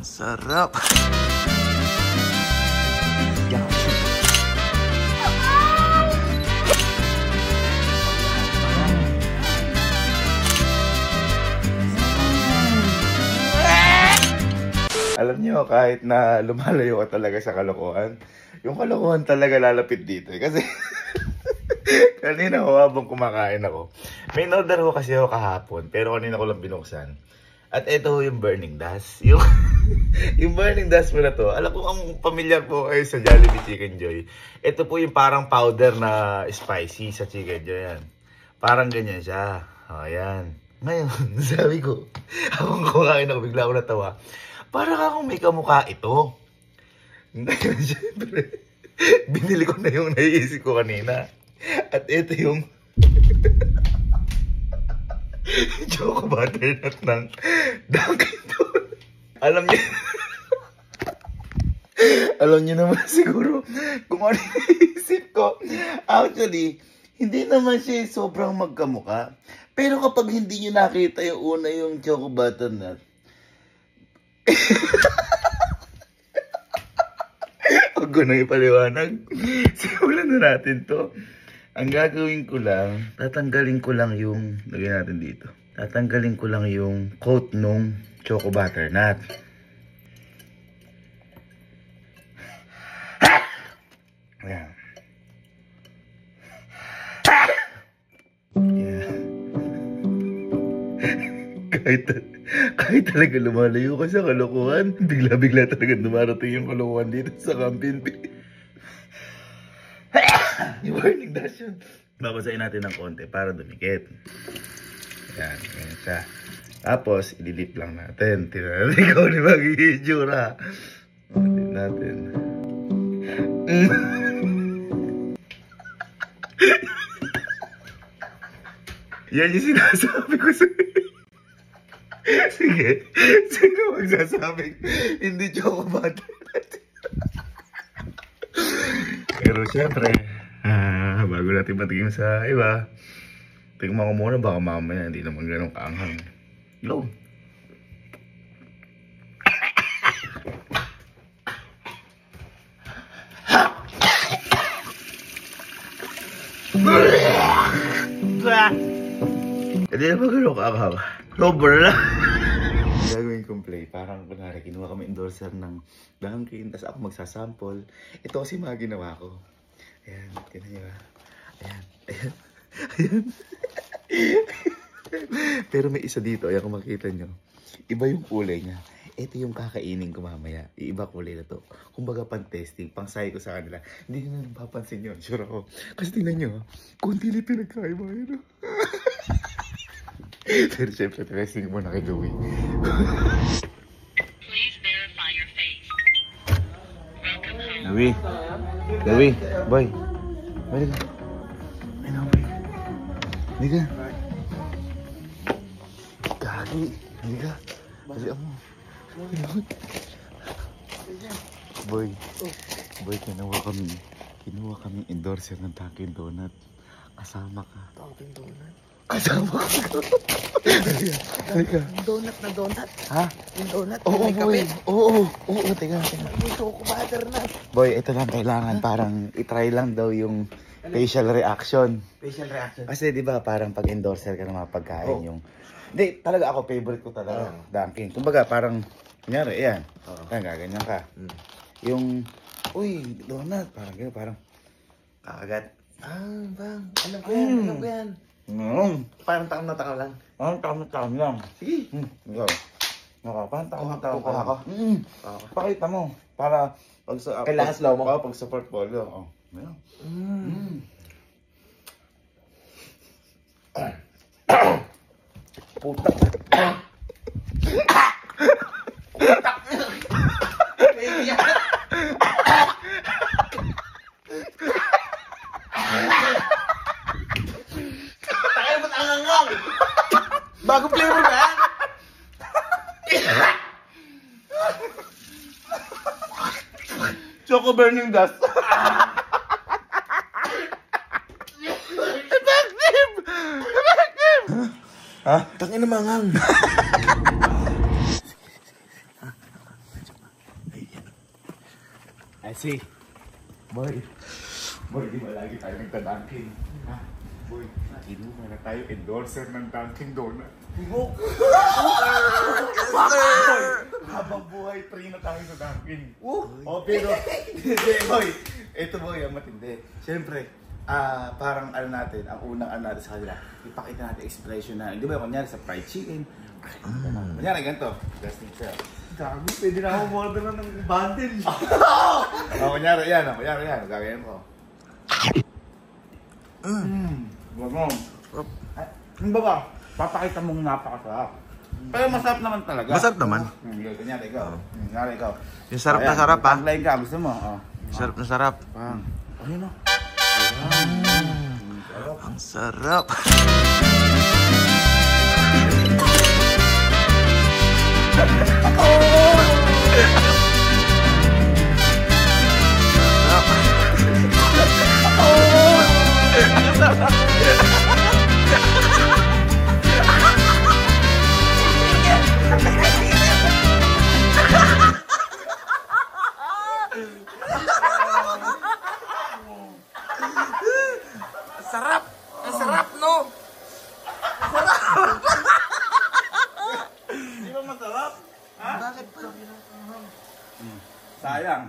Sarap. Alam niyo, kahit na lumalayo ka talaga sa kalokohan, yung kalokohan talaga lalapit dito. Kasi kanina ko habang kumakain ako, may in-order ko kasi ako kahapon, pero kanina ko lang binuksan. At ito yung burning dust. Yung burning dust mo na to, alam ko ang pamilyar po kayo sa Jollibee Chicken Joy. Ito po yung parang powder na spicy sa Chicken Joy yan. Parang ganyan siya. O, yan. Ngayon, sabi ko, habang kumakain ako, bigla ako natawa. Parang akong may kamukha ito. Ngayon, syempre, binili ko na yung naiisip ko kanina. At ito yung choco butternut ng Dunkin' Donuts. Alam niyo naman siguro kung ano yung naisip ko. Actually, hindi naman siya sobrang magkamukha. Pero kapag hindi niyo nakita yung una yung choco butternut, huwag ko nang ipaliwanag. Simulan na natin to. Ang gagawin ko lang, tatanggalin ko lang yung, lagyan natin dito. Tatanggalin ko lang yung coat nung choco butternut. Ayan. Kahit talaga lumalayo ka sa kalokohan, bigla-bigla talaga dumarating yung kalokohan dito sa Campinpi. Yung burning dust yun. Babasahin natin ng konti para dumikit. Ayan, ayan siya. Tapos, ililip lang natin. Tignan natin ikaw ni mag-i-itsura. Tignan natin. Yan yung sinasabi ko sa'yo. Sige, sino magsasabing hindi choco butternut? Pero syempre, bago natin patingin sa iba, tingnan ko muna baka mamaya hindi naman ganun kaanghang. Go! Hindi naman ganun kaanghang. Sober na. Gagawin kong play. Parang kunwari, kinuha kami endorser ng Dunkin', tapos ako magsasample. Ito kasi mga ginawa ko. Ayan, tinan nyo ba? Ayan, ayan, ayan. Pero may isa dito, ayan kung makita nyo. Iba yung kulay niya. Ito yung kakainin ko mamaya. Iiba kulay na to. Kumbaga pang-testing, pang-say ko sa kanila. Hindi nyo napapansin yun, sure ako. Kasi tingnan nyo, kunti na pinagkaiba yun. Pero syempre, testing mo na kay Louie. Please verify your face. Welcome home. Louie. Louie. Boy. Balik ka. Ay na, boy. Hindi ka. Gagi. Hindi ka. Balik mo. Boy. Boy, kinuha kami endorser ng Dunkin' Donut. Kasama ka. Dunkin' Donut? Kasama ka. Halika. Donut na donut? Ha? Yung donut? Oo, may boy. kape? Oo. Teka. Yung choco butternut. Boy, ito lang kailangan. Parang itry lang daw yung facial reaction. Facial reaction. Kasi di ba parang pag endorser ka ng mga pagkain yung... Hindi, talaga ako favorite ko talaga. Dunkin'. Kumbaga parang, kunyari, yan. Ayan, gaganyan ka. Yung, uy, donut. Parang gano'n, parang kakagat. Bang. Alam ko yan. Parang takam na takam lang. Parang takam lang. Sige. Ikaw. Parang takam na takam Kukuha ko. Pakita mo. Para pag sa... Kailangan slow mo? Oo, pag sa portfolio. Oh. Putak. Tayo ba't angangang? Bago flavor ba yan? Choco burning dust. Effective! Ha? Tangin na mangang. Kasi. Boy, di ba lagi tayo nagta-Dunkin? Ha? Boy, kinuha na tayo endorser ng Dunkin Donut. Boy, habang buhay, free na tayo sa Dunkin. Pero, boy, ito boy, ang matindi. Siyempre, parang ano natin, ang unang ano natin sa kanila, ipakita natin expression na, di ba, kunyari sa fried chicken, kunyari ganito, Justin Sir. Gago, pwede na ako order na ng bundle. Kunyari yan, gagawin ko. Gagawin. Ano ba ba? Papakita mong napakasarap. Pero masarap naman talaga. Masarap naman. Kunyari ikaw. Yung sarap na sarap ha. Tagline ka, gusto mo? Sarap na sarap. Ano mo? Ang sarap. Sarap! Ang sarap, no? Di ba masarap? Ha? Bakit pa? Sayang.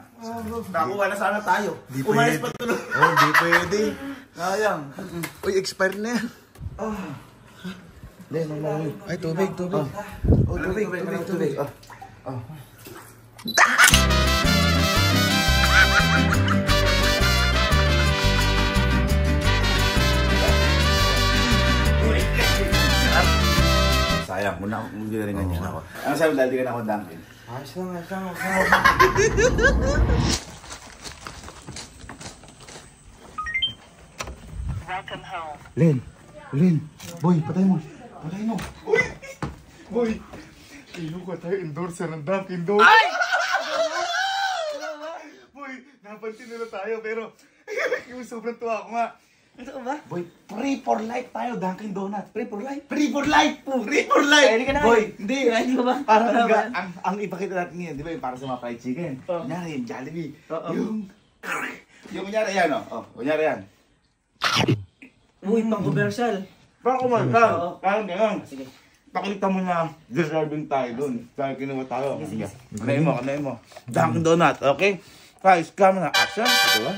Nakuha na sana tayo. Di Umayos pwede. pa tuloy. Oh, di pwede. Sayang. Uy, expired na yan. Ay, tubig. Tubig. Sayang, muna ako ginalingan niya ako. Ano sabi dahil di ka na ako Dunkin? Ayos lang. Welcome home. Len, boy, patay mo. Boy, kinuha tayo endorser ng Dunkin Donuts. Ay! Boy, napansin nila tayo pero sobrang tuwa ako nga. Ito ba? Boy, free for life tayo, Dunkin Donuts. Free for life? Free for life! Free for life! Pwede ka na. Boy, hindi. Hindi ko ba? Parang Wala ba? ang ipakita natin ngayon, di ba yung para sa mga fried chicken? Oo. Kunyari, yung Jollibee. Oo. Yung kunyari yan, oh. Kunyari yan. Uy, pang-commercial. Parang kumantan. Oo. Parang gano'n. Sige. Pakita mo na deserving tayo dun. Dahil kinuha tayo. Sige. Kanayin mo. Dunkin Donut, okay? Guys, camera, action. Ito ba?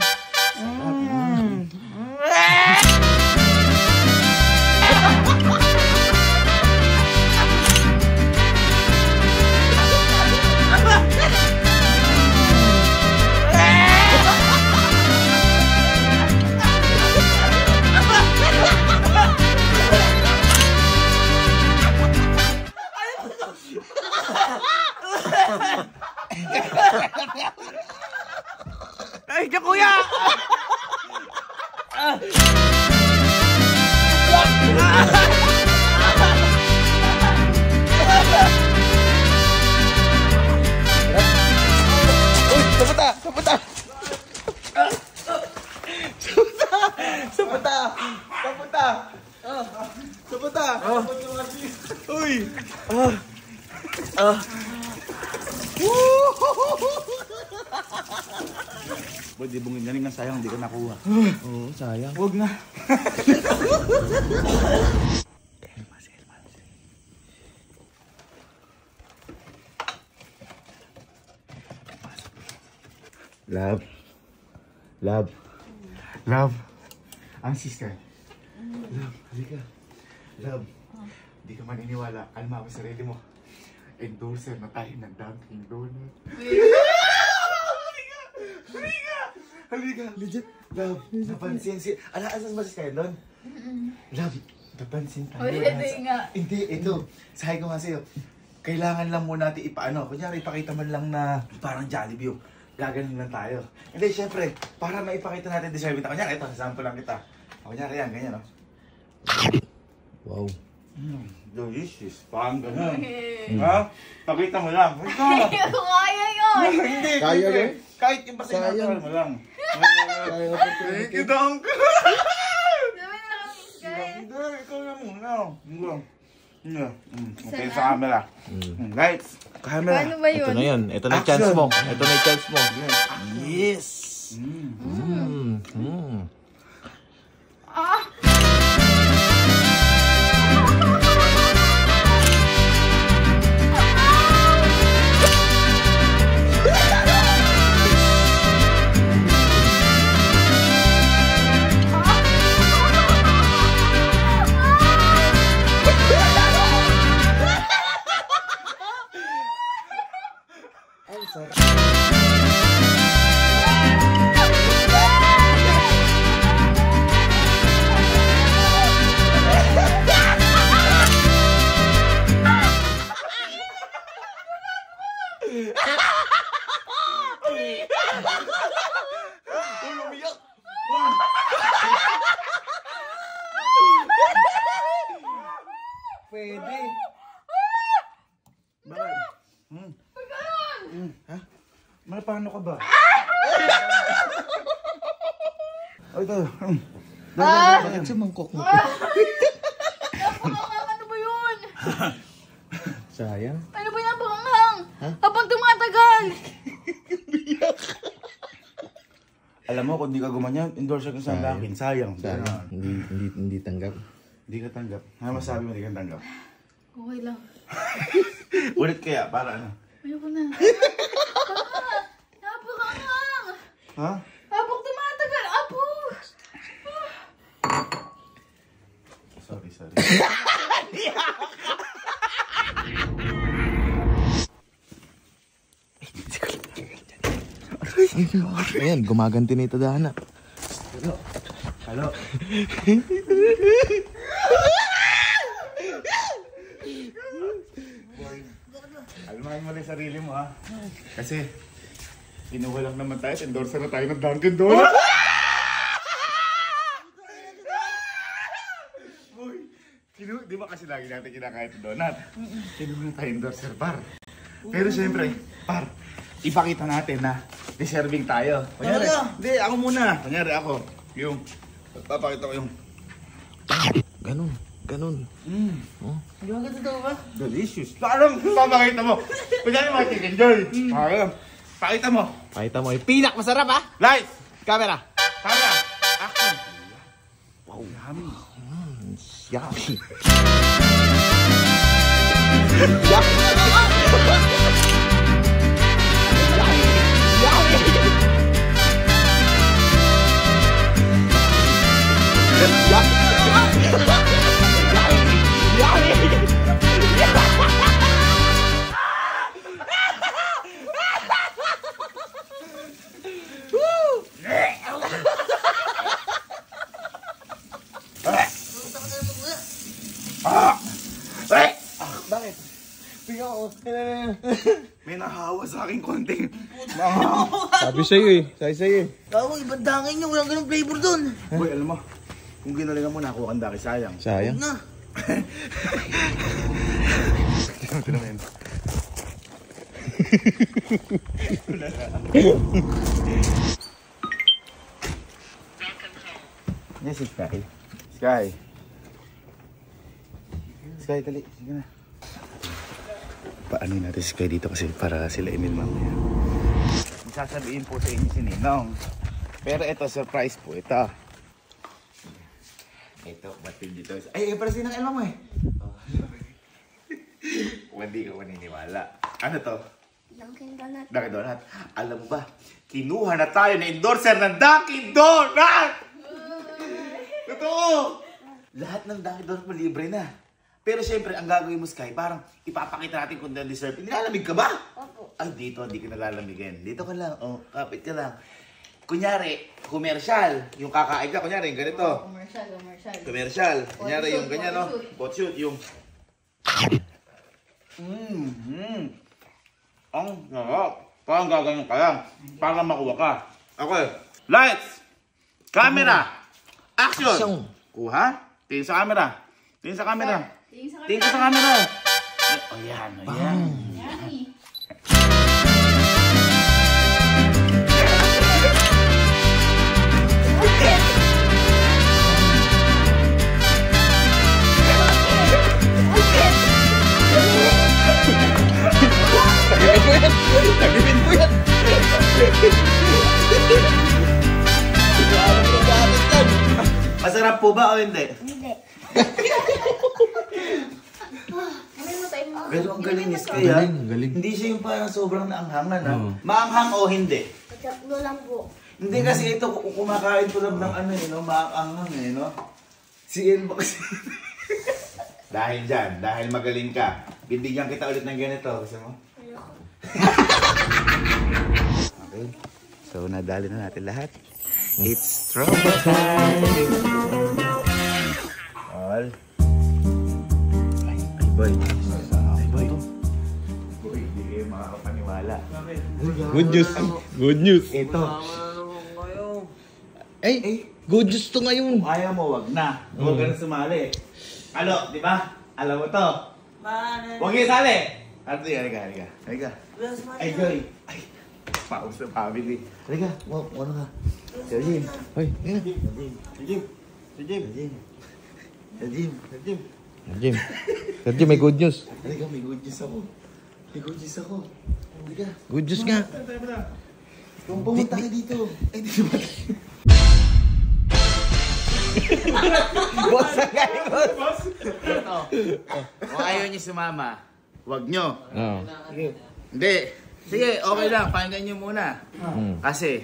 Ay, diyan kuya! Boy, di bungin galing ng sayang, hindi ka nakuha. Oo, sayang. Huwag na. Love. Ang sister. Love, halika. Love, di ka maniniwala. Kalma mo sarili mo. Endorser na tayo ng Dunkin Donut. Halika. Legit. Love, napansin si... Alas ba si kayo doon? Love, napansin tayo. Hindi nga. Hindi, ito. Sabi ko nga sa'yo, kailangan lang muna natin ipaano. Kunyari, ipakita man lang na parang Jollibee yung gaganon lang tayo. Hindi, syempre, para maipakita natin deserving tayo. Kunyari, ito, sample lang kita. Kunyari yan, ganyan, no? Wow. Delicious. Parang ganun. Ha? Pakita mo lang. Ito. Kaya yun! Hindi. Kaya hindi. yun? Kahit yung basta Sayang. natural mo lang. Kaya pa Thank you, Dong. Sabi na lang, kaya. Hindi, ikaw na muna. Hindi. Okay, sa camera. Guys, Camera. Paano ba yun? Ito na yun. Ito na yung Action. chance mo. Ito na yung chance mo. Yes. Ah! Pwede. Bakit? Ha? Mal, paano ka ba? Ay, ito. Bakit sa mangkok mo? Napakanghang, ano ba yun? Sayang. Ano ba yung napakanghang? Habang tumatagal. Alam mo, kung di ka gumanyan, endorser ka sa akin. Sayang. Sayang. Hindi tanggap. Hindi ka tanggap. Ano masabi mo, hindi ka tanggap? Okay lang. Ulit kaya, para ano? Ayoko na. Napakanghang. Ha? Habang tumatagal. Apo! Sorry. Ayan, gumaganti na ito dahana. Halo. Almahin mo lang yung sarili mo, ha? Kasi, kinuha lang naman tayo, endorser na tayo ng Dunkin' Donuts. Boy, di ba kasi lagi natin kinakain ng donut? Kinuha na tayo endorser, par. Pero siyempre, par, ipakita natin na deserving tayo. Kunyari, hindi, ako muna. Kunyari ako, yung, papakita ko yung, Ganun. Di ba ganito daw ba? delicious. Alam, papakita mo. Kunyari mga chicken joy. Alam, pakita mo. Pakita mo yung pinak masarap ha. Lights, Camera. camera, action. Wow, yummy. Yummy. Bakit? May nahawa sa aking konting. Sabi sa'yo eh. Ako, ibang dangin niya. Walang ganung flavor dun. Boy, alam mo, kung ginalingan mo, nakuha kang daki, sayang. Sayang. Na. Ito naman. Yes, si Sky. Sky, dali. Sige na. Paano natin si Sky dito kasi para sila Emil mamaya. Sasabihin po sa inyo si Ninong. Pero ito, surprise po. Ito, batid dito. Ay, para sinang elma mo eh. Kung hindi ka maniniwala. Ano to? Dunkin' Donut. Dunkin' Donut. Alam mo ba, kinuha na tayo na endorser ng Dunkin' Donut! Totoo! Lahat ng Dunkin' Donut mo libre na. Pero syempre, ang gagawin mo, Sky, parang ipapakita natin kung na-deserve. Nilalamig ka ba? Opo. Ay, dito, hindi ka nalalamigin. Dito ka lang. Oh, kapit ka lang. Kunyari, commercial. Yung kakain ka, kunyari, yung ganito. Commercial. Kunyari, yung ganyan, no? Bot shoot, yung... Ang sarap. Parang gagawin ka lang. Para makuha ka. Okay. Lights! Camera! Action! Kuha? Tingin sa camera. Tingin sa camera. Tingin ka sa camera. O yan, o yan. Yummy. yan. Nagipin mo yan. Masarap po ba o hindi? Hindi. Ano mo tayo mo? Pero ang galing is kaya. galing. Hindi siya yung parang sobrang naanghangan ha. Maanghang o hindi? Tatlo lang po. Hindi kasi ito kumakain ko lang ng ano eh, no? Maanghang eh, no? Si Elba kasi. Dahil dyan, dahil magaling ka, bibigyan kita ulit ng ganito. Gusto mo? Okay. So, nadali na natin lahat. It's trouble time! All. Ay, boy. Ay, boy. Boy, hindi kayo makakapaniwala. Good news. Good news. Ito. Ay, good news to ngayon. Kung ayaw mo, wag na. Huwag ka na sumali. Alo, di ba? Alam mo to. Huwag kayo sali! Halika. Ay, Joy. Ay, paus na family. Halika, ano ka? Sir Jim. Ay, yan. Sir Jim, may good news. Halika, may good news ako. Halika. Good news nga. Kung pumunta ka dito. Ay, di ba? Boss, ang galing, boss. Ito. Kung ayaw niyo sumama, wag nyo. Oo. Hindi. Sige, okay lang. Pakinggan nyo muna. Kasi,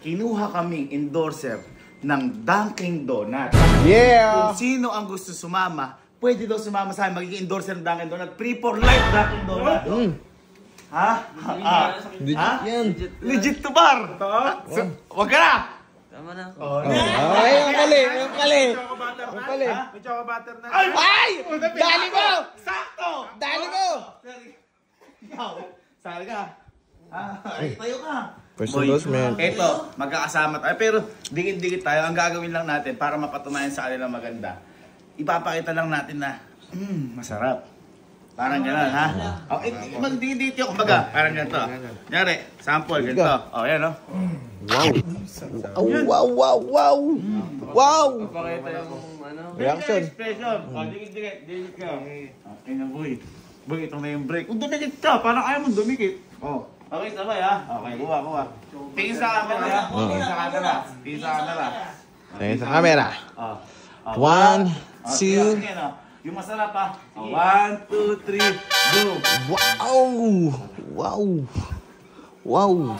kinuha kaming endorser ng Dunkin' Donut. Yeah! Kung sino ang gusto sumama, pwede daw sumama sa amin. Magiging endorser ng Dunkin' Donut. Free for life Dunkin' Donut. Ha? Yan. Legit to bar. Wag ka na. Ay, ang pali. May choco butter na. Ay! Dali mo! Sakto! Dali mo! Ikaw, sali ka. Ay, tayo ka. First Boy, endorsement. Ito, magkakasama tayo. Pero dikit-dikit tayo. Ang gagawin lang natin para mapatunayan sa kanila maganda. Ipapakita lang natin na, masarap. Parang gano'n, ha? Magdikit-dikit yung kumbaga. Parang ganito. Nyari, sample, ganito. O, yan, o. Wow! Reaction. Expression. O, dikit-dikit ka. Okay na, boy. Boy, ito na yung break. Kung dumikit ka, parang ayaw mong dumikit. O. Okay, sabay, ha? Okay, kuha. Tingin sa camera, ha? Tingin sa camera. Tingin sa camera. One, two. Yung masarap, ha? 1, 2, 3, go! Wow!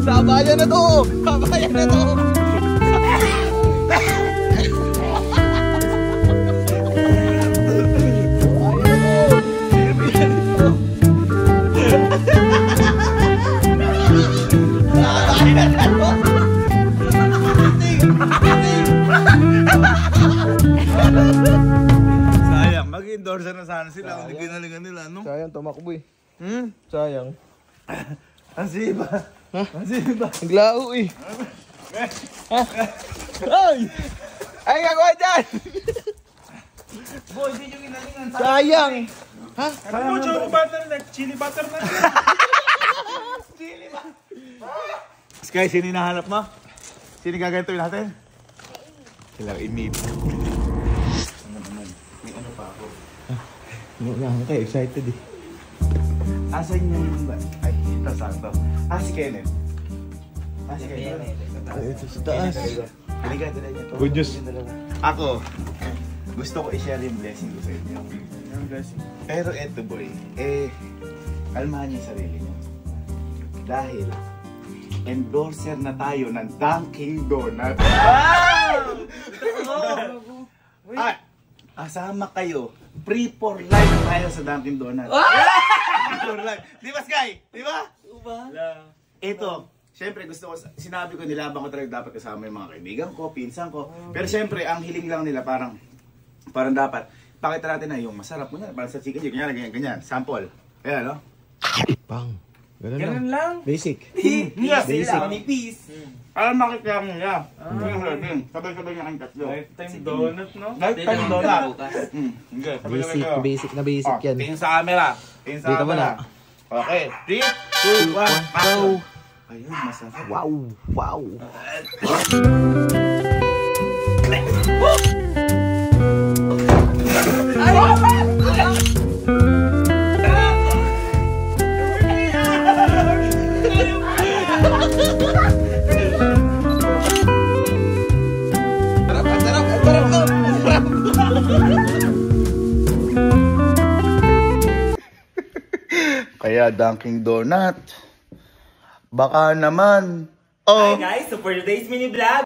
Sabayan na to! Sayang, mag-endorser na sana sila. Hindi ginalingan nila, no? Sayang, tumakbo eh. Sayang. Ang siba. Naglao eh. Ay! Ay, gagawa dyan! Boy, hindi nyo ginalingan. Sayang! Ha? Sayang choco butter na, chili butter na. Sky, sino hinahanap mo? Sino gagantuin natin? Silang inip. May ano pa ako. Nga kayo, excited eh. Asan yung... Ay, ito sakto. Si Kenneth. Si Kenneth. Ito sa taas. Halika, dala niya to. Good news. Ako, gusto ko i-share yung blessing ko sa inyo. Pero eto boy, kalmahan niyo yung sarili niyo. Dahil, endorser na tayo ng Dunkin' Donut. At, kasama kayo, free for life tayo sa Dunkin' Donut. Free for life. Di ba, Sky? Di ba? Ito, siyempre gusto ko, sinabi ko, nilabang ko talaga dapat kasama yung mga kaibigan ko, pinsan ko. Pero siyempre, ang hiling lang nila parang dapat, pakita natin na yung masarap mo na, parang sa chicken, ganyan. Sample. Ayan, no? Bang. Ganun lang. Basic. Basic. Manipis. Alam makikita mo niya. Sabay-sabay niya kayong tatlo. Lifetime donut, no? Lifetime donut. Hindi, sabay-sabay kayo. Basic na basic yan. Tingin sa camera. Tingin sa Dito mo camera. Okay. 3, 2, 1, Go! Ayun, masarap. Wow! Wow! Kaya Dunkin' Donut. Baka naman. Oh. Guys, so for today's mini vlog,